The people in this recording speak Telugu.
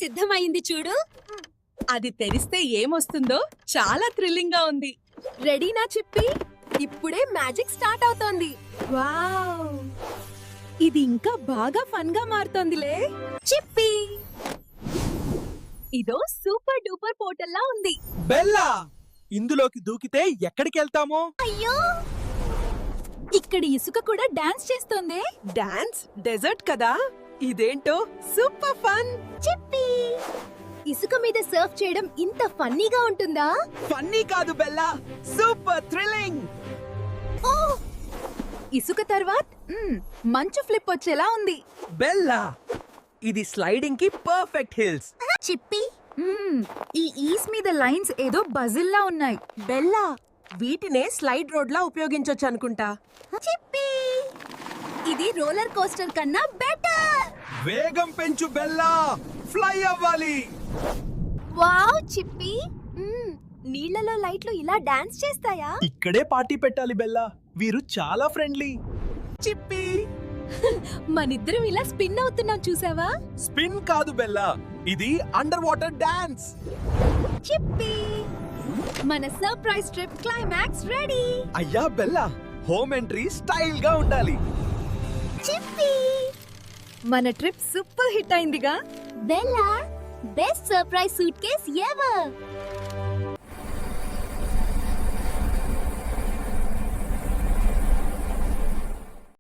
సిద్ధమైంది చూడు. అది తెరిస్తే ఏమొస్తుందో చాలా థ్రిల్లింగ్ గా ఉంది. రెడీనా చిప్పి? ఇప్పుడే మ్యాజిక్ స్టార్ట్ అవుతోంది. వావ్, ఇది ఇంకా బాగా ఫన్ గా మారుతోందిలే. చిప్పి, ఇదో సూపర్ డూపర్ పోర్టల్లా ఉంది. బెల్లా, ఇందులోకి దూకితే ఎక్కడికి వెళ్తామో? అయ్యో, ఇక్కడ ఇసుక కూడా డాన్స్ చేస్తోంది. డాన్స్ డెజర్ట్ కదా, ఇదేంటో సూపర్ ఫన్. చిప్పి, ఇసుక మీద సర్ఫ్ చేయడం ఇంత ఫన్నీగా ఉంటుందా? ఫన్నీ కాదు బెల్లా, సూపర్ థ్రిల్లింగ్. ఓ, ఇసుక తర్వాత మంచు ఫ్లిప్ వచ్చేలా ఉంది. బెల్లా, ఇది స్లైడింగ్ కి పర్ఫెక్ట్ హిల్స్. చిప్పి, ఈ ఈస్ మీద లైన్స్ ఏదో బజిల్లా ఉన్నాయి. బెల్లా, వీటినే స్లైడ్ రోడ్ లా ఉపయోగించొచ్చు అనుకుంటా. చిప్పి, ఇది రోలర్ కోస్టర్ కన్నా బెటర్. వేగం పెంచు బెల్లా, ఫ్లై అవ్వాలి. వావ్ చిప్పి, నీళ్లలో లైట్లు ఇలా డాన్స్ చేస్తాయా? ఇక్కడే పార్టీ పెట్టాలి బెల్లా, వీరు చాలా ఫ్రెండ్లీ. చిప్పి, మనిద్దరం ఇలా స్పిన్ అవుతున్నాం చూసావా? స్పిన్ కాదు బెల్లా, ఇది అండర్ వాటర్ డాన్స్. చిప్పి, మన సర్ప్రైజ్ ట్రిప్ క్లైమాక్స్ రెడీ. అయ్యా బెల్లా, హోమ్ ఎంట్రీ స్టైల్ గా ఉండాలి. చిప్పి, మన ట్రిప్ సూపర్ హిట్ అయిందిగా. Bella, best surprise suitcase ever.